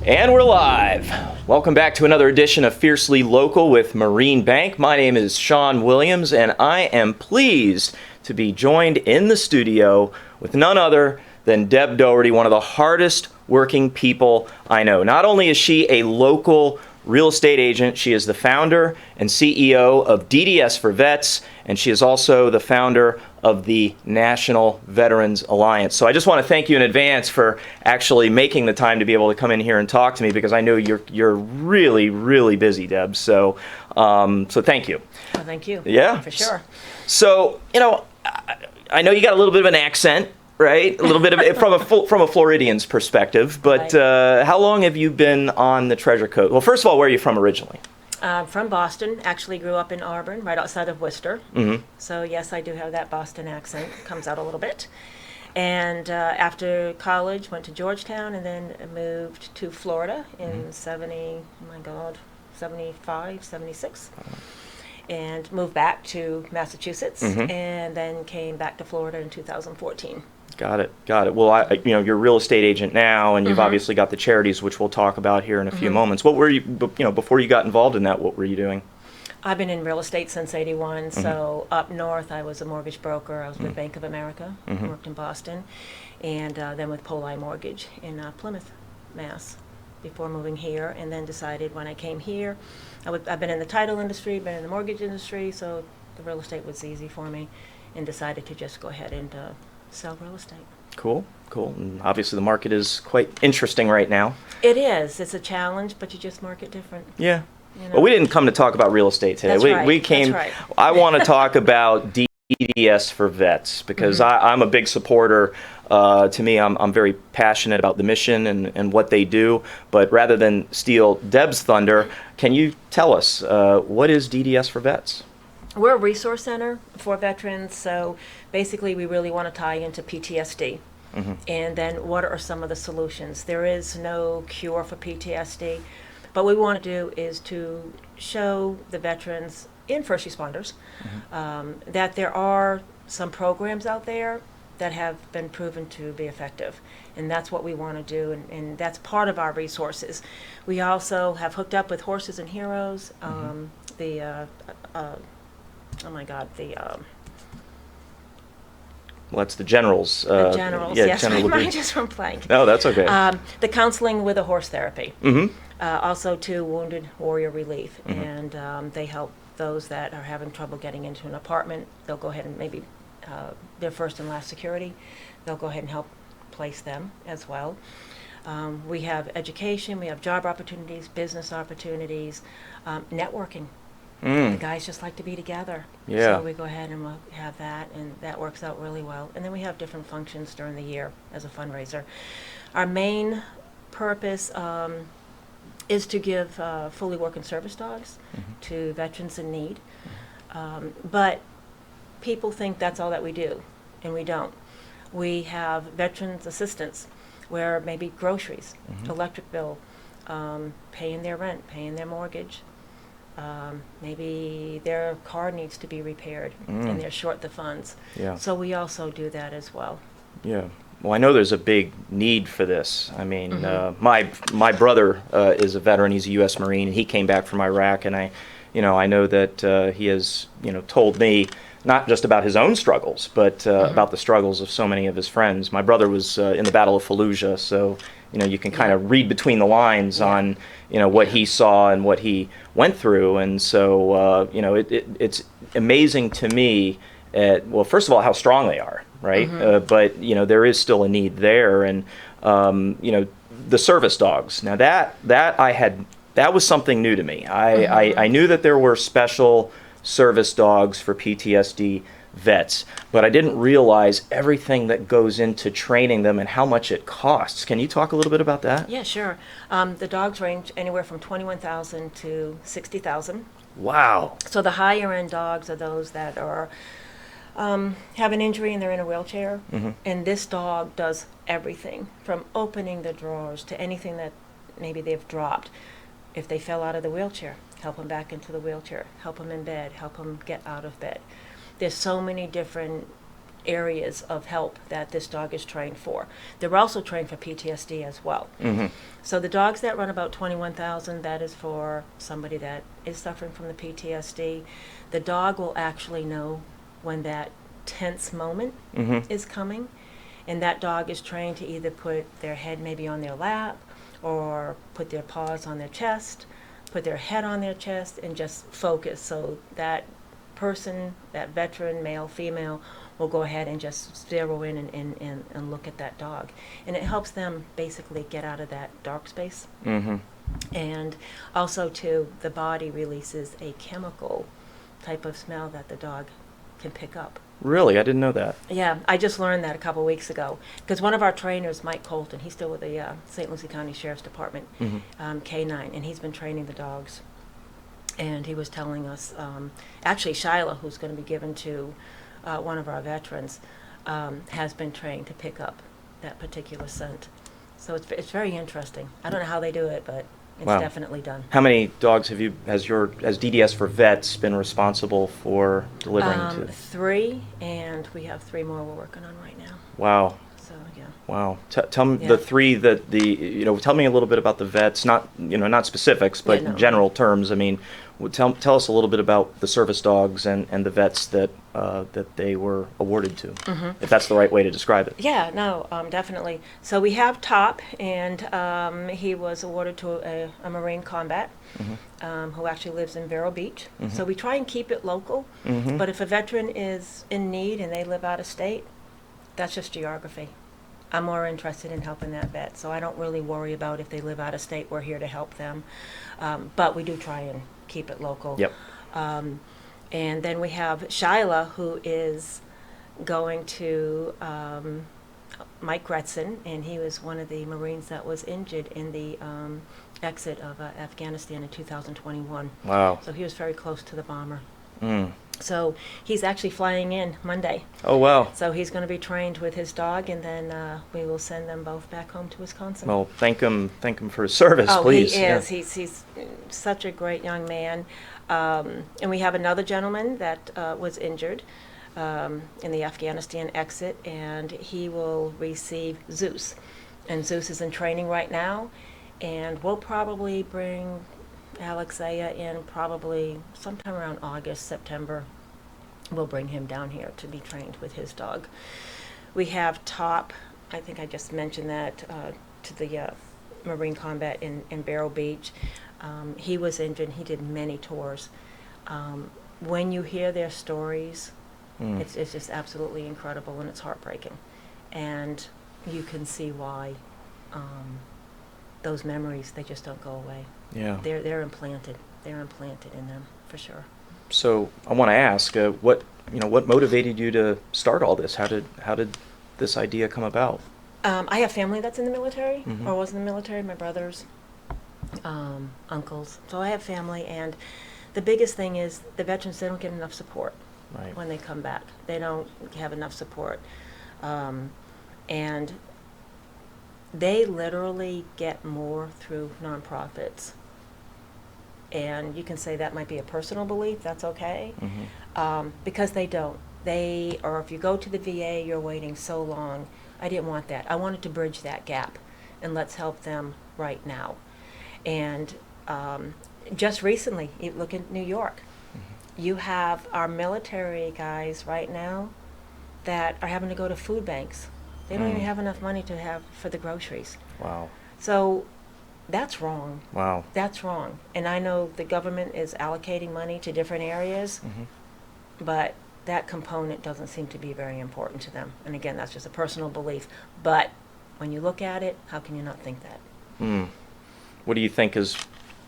And we're live. Welcome back to another edition of Fiercely Local with Marine Bank. My name is Shaun Williams, and I am pleased to be joined in the studio with none other than Deb Doherty, one of the hardest working people I know. Not only is she a local real estate agent, she is the founder and CEO of dds4vets, and she is also the founder of the National Veterans Alliance. So I just want to thank you in advance for actually making the time to be able to come in here and talk to me, because I know you're really, really busy, Deb. So thank you. Well, thank you. Yeah, for sure. So I know you got a little bit of an accent, right? A little bit of it from a Floridian's perspective. But Right. How long have you been on the Treasure Coast? Well, first of all, where are you from originally? From Boston. Actually grew up in Auburn, right outside of Worcester. Mm-hmm. So yes, I do have that Boston accent. Comes out a little bit. And after college, went to Georgetown, and then moved to Florida in 75, 76. And moved back to Massachusetts, and then came back to Florida in 2014. Got it. Well, you're a real estate agent now, and you've obviously got the charities, which we'll talk about here in a few moments. What were you, before you got involved in that, what were you doing? I've been in real estate since '81. So up north, I was a mortgage broker. I was with Bank of America. Worked in Boston, and then with Poli Mortgage in Plymouth, Mass. Before moving here, and then decided when I came here, I've been in the title industry, been in the mortgage industry, so the real estate was easy for me, and decided to just go ahead and sell real estate. Cool. And obviously the market is quite interesting right now. It is. It's a challenge, but you just market different. Yeah. You know? Well, we didn't come to talk about real estate today. That's right. We came. That's right. I want to talk about dds4vets, because I'm a big supporter. To me, I'm very passionate about the mission and what they do. But rather than steal Deb's thunder, can you tell us what is dds4vets? We're a resource center for veterans, so basically we really want to tie into PTSD. And then what are some of the solutions? There is no cure for PTSD, but what we want to do is to show the veterans and first responders that there are some programs out there that have been proven to be effective. And that's what we want to do, and that's part of our resources. We also have hooked up with Horses and Heroes, Well, that's the generals. the generals, yeah, yes, General my LeBouf. mind just went blank. No, that's okay. The counseling with a horse therapy. Mm-hmm. Also to Wounded Warrior Relief, and they help those that are having trouble getting into an apartment. They'll go ahead and maybe their first and last security, they'll go ahead and help place them as well. We have education, we have job opportunities, business opportunities, networking. The guys just like to be together. Yeah. So we go ahead and we'll have that, and that works out really well. And then we have different functions during the year as a fundraiser. Our main purpose is to give fully working service dogs to veterans in need. But people think that's all that we do, and we don't. We have veterans assistance, where maybe groceries, electric bill, paying their rent, paying their mortgage. Maybe their car needs to be repaired and they're short the funds. Yeah. So we also do that as well. Yeah. Well, I know there's a big need for this. I mean, my brother is a veteran. He's a U.S. Marine, and he came back from Iraq, and I know that he has told me not just about his own struggles, but about the struggles of so many of his friends. My brother was in the Battle of Fallujah, so you can kind of read between the lines on what he saw and what he went through, and so it's amazing to me. Well, first of all, how strong they are, right? But there is still a need there, and the service dogs. Now that was something new to me. I knew that there were special service dogs for PTSD vets, but I didn't realize everything that goes into training them and how much it costs. Can you talk a little bit about that? Yeah, sure. The dogs range anywhere from $21,000 to $60,000. Wow. So the higher end dogs are those that are have an injury and they're in a wheelchair, and this dog does everything from opening the drawers to anything that maybe they've dropped. If they fell out of the wheelchair, help them back into the wheelchair, help them in bed, help them get out of bed. There's so many different areas of help that this dog is trained for. They're also trained for PTSD as well. Mm-hmm. So the dogs that run about 21,000, that is for somebody that is suffering from the PTSD. The dog will actually know when that tense moment Mm-hmm. is coming, and that dog is trained to either put their head maybe on their lap or put their paws on their chest, put their head on their chest, and just focus. So that person, that veteran, male, female, will go ahead and just zero in and look at that dog. And it helps them basically get out of that dark space. Mm-hmm. And also, too, the body releases a chemical type of smell that the dog can pick up. Really? I didn't know that. Yeah, I just learned that a couple weeks ago. Because one of our trainers, Mike Colton, he's still with the St. Lucie County Sheriff's Department, Mm-hmm. K9, and he's been training the dogs. And he was telling us, actually, Shyla, who's going to be given to one of our veterans, has been trained to pick up that particular scent. So it's very interesting. I don't know how they do it, but it's Wow. definitely done. How many dogs has DDS4vets been responsible for delivering to? 3, and we have 3 more we're working on right now. Wow. So, yeah. Wow. Tell me Yeah. the 3 that tell me a little bit about the vets, not specifics, but Yeah, no. general terms. I mean, tell us a little bit about the service dogs and the vets that they were awarded to, if that's the right way to describe it. Yeah, no, definitely. So we have Top, and he was awarded to a Marine combat who actually lives in Vero Beach. So we try and keep it local, Mhm. but if a veteran is in need and they live out of state, that's just geography. I'm more interested in helping that vet, so I don't really worry about if they live out of state. We're here to help them, but we do try and keep it local. Yep. And then we have Shyla, who is going to Mike Gretson, and he was one of the Marines that was injured in the exit of Afghanistan in 2021. Wow. So he was very close to the bomber. Mm. So he's actually flying in Monday. Oh, wow. So he's going to be trained with his dog, and then we will send them both back home to Wisconsin. Well, thank him for his service, please. He Yeah. is. He's such a great young man. And we have another gentleman that was injured in the Afghanistan exit, and he will receive Zeus. And Zeus is in training right now, and we'll probably bring Alexia in probably sometime around August, September. We'll bring him down here to be trained with his dog. We have Top, I think I just mentioned that, to the Marine combat in Vero Beach. He was injured. He did many tours. When you hear their stories, it's just absolutely incredible, and it's heartbreaking. And you can see why those memories, they just don't go away. Yeah. They're implanted. They're implanted in them, for sure. So I want to ask, what motivated you to start all this? How did this idea come about? I have family that's in the military, Mhm. or was in the military, my brothers, uncles. So I have family, and the biggest thing is the veterans, they don't get enough support Right. when they come back. They don't have enough support. And they literally get more through nonprofits. And you can say that might be a personal belief, that's okay, because they don't. Or if you go to the VA, you're waiting so long. I didn't want that. I wanted to bridge that gap, and let's help them right now. And just recently, you look at New York, you have our military guys right now that are having to go to food banks. They don't even have enough money to have for the groceries. Wow. So that's wrong. Wow. That's wrong. And I know the government is allocating money to different areas, but that component doesn't seem to be very important to them. And again, that's just a personal belief. But when you look at it, how can you not think that? What do you think is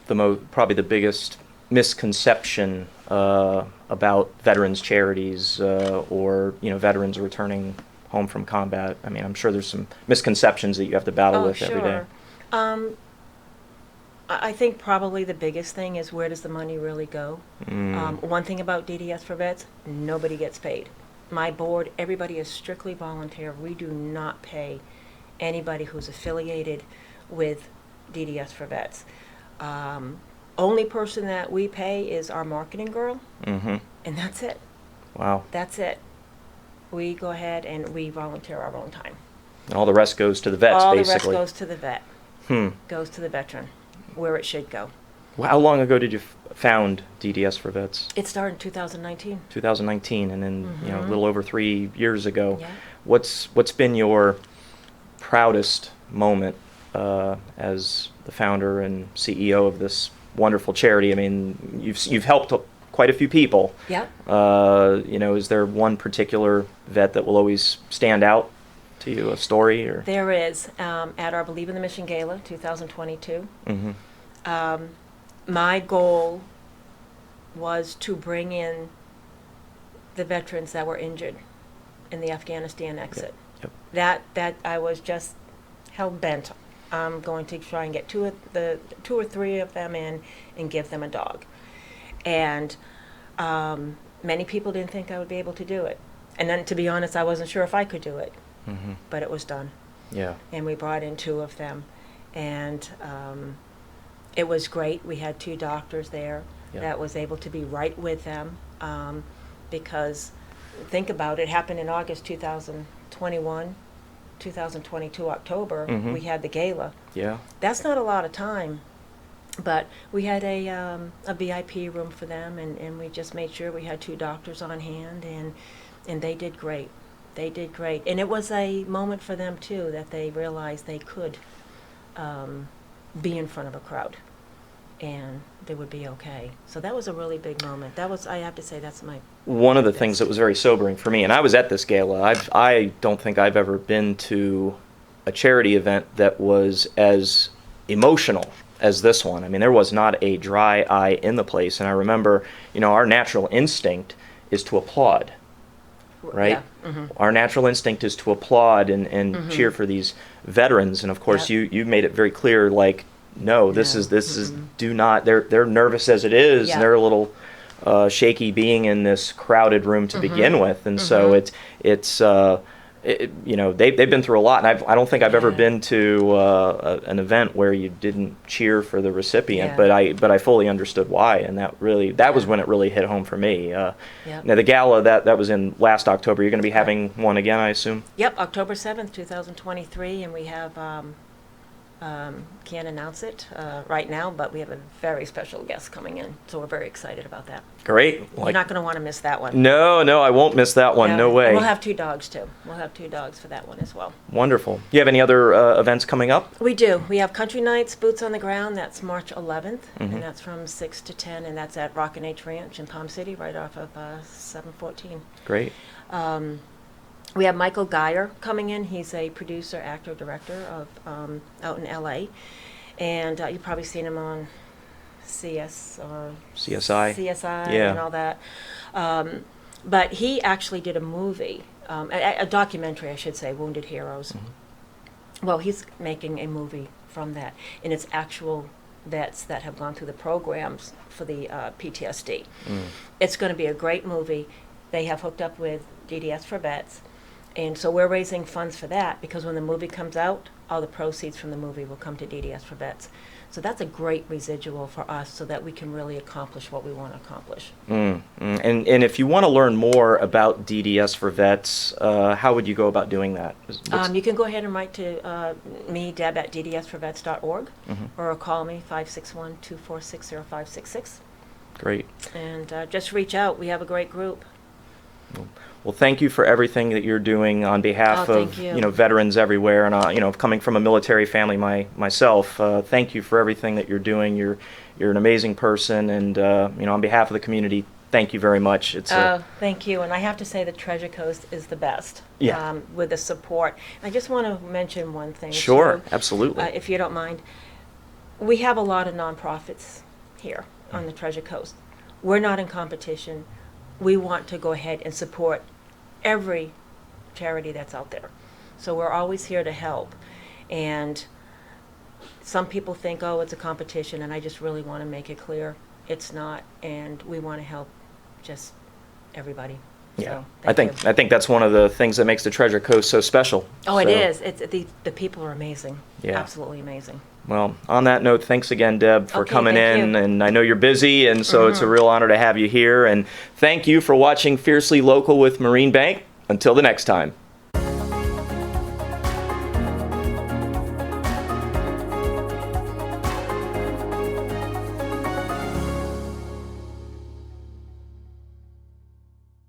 probably the biggest misconception about veterans charities or veterans returning home from combat? I mean, I'm sure there's some misconceptions that you have to battle with every day. I think probably the biggest thing is, where does the money really go? One thing about DDS4vets, nobody gets paid. My board, everybody is strictly volunteer. We do not pay anybody who's affiliated with DDS4vets. Only person that we pay is our marketing girl, and that's it. Wow. That's it. We go ahead and we volunteer our own time. And all the rest goes to the vets, All basically. the rest goes to the vet. Goes to the veteran, where it should go. Well, how long ago did you found DDS4vets? It started in 2019. 2019, and then a little over 3 years ago. Yeah. What's been your proudest moment as the founder and CEO of this wonderful charity? I mean, you've helped quite a few people. Yeah. Is there one particular vet that will always stand out to you, a story? Or There is. At our Believe in the Mission Gala 2022, my goal was to bring in the veterans that were injured in the Afghanistan exit. Yep. That I was just hell bent. I'm going to try and get two or three of them in and give them a dog. And many people didn't think I would be able to do it. And then, to be honest, I wasn't sure if I could do it. But it was done. Yeah. And we brought in two of them. And it was great. We had two doctors there that was able to be right with them. Because, think about it, it happened in August 2021, 2022 October, we had the gala. Yeah. That's not a lot of time. But we had a VIP room for them, and we just made sure we had two doctors on hand, and they did great. They did great. And it was a moment for them, too, that they realized they could be in front of a crowd, and they would be okay. So that was a really big moment. That was, I have to say, that's my one of the things that was very sobering for me, and I was at this gala. I don't think I've ever been to a charity event that was as emotional as this one. I mean, there was not a dry eye in the place, and I remember, our natural instinct is to applaud, right? Yeah. Our natural instinct is to applaud and cheer for these veterans, and of course, you made it very clear, like, no, this is do not. They're nervous as it is, and they're a little shaky being in this crowded room to begin with, and so they've been through a lot, and I don't think I've ever been to an event where you didn't cheer for the recipient, but I fully understood why, and that was when it really hit home for me. Now the gala that was in last October. You're going to be having one again, I assume. Yep, October 7th, 2023, and we have can't announce it right now, but we have a very special guest coming in, so we're very excited about that. Great. You're not going to want to miss that one. No, I won't miss that one. No way. And we'll have two dogs, too. We'll have two dogs for that one as well. Wonderful. Do you have any other events coming up? We do. We have Country Nights, Boots on the Ground. That's March 11th, and that's from 6 to 10, and that's at Rockin' H Ranch in Palm City, right off of 714. Great. We have Michael Geyer coming in. He's a producer, actor, director of out in L.A., and you've probably seen him on CSI and all that. But he actually did a movie, a documentary, I should say, Wounded Heroes. Well, he's making a movie from that, and it's actual vets that have gone through the programs for the PTSD. It's going to be a great movie. They have hooked up with dds4vets. And so we're raising funds for that, because when the movie comes out, all the proceeds from the movie will come to DDS4vets. So that's a great residual for us, so that we can really accomplish what we want to accomplish. And if you want to learn more about DDS4vets, how would you go about doing that? You can go ahead and write to me, Deb, at dds4vets.org, or call me, 561-246-0566. Great. And just reach out. We have a great group. Well, thank you for everything that you're doing on behalf of veterans everywhere, and coming from a military family myself. Thank you for everything that you're doing. You're an amazing person, and on behalf of the community, thank you very much. Thank you, and I have to say the Treasure Coast is the best. With the support. I just want to mention one thing. Sure, absolutely. If you don't mind, we have a lot of nonprofits here on the Treasure Coast. We're not in competition. We want to go ahead and support every charity that's out there. So we're always here to help. And some people think, oh, it's a competition, and I just really want to make it clear it's not, and we want to help just everybody. Yeah, so, I think that's one of the things that makes the Treasure Coast so special. Oh, it is. It's the people are amazing. Yeah. Absolutely amazing. Well, on that note, thanks again, Deb, for coming in. You. And I know you're busy, and so it's a real honor to have you here. And thank you for watching Fiercely Local with Marine Bank. Until the next time.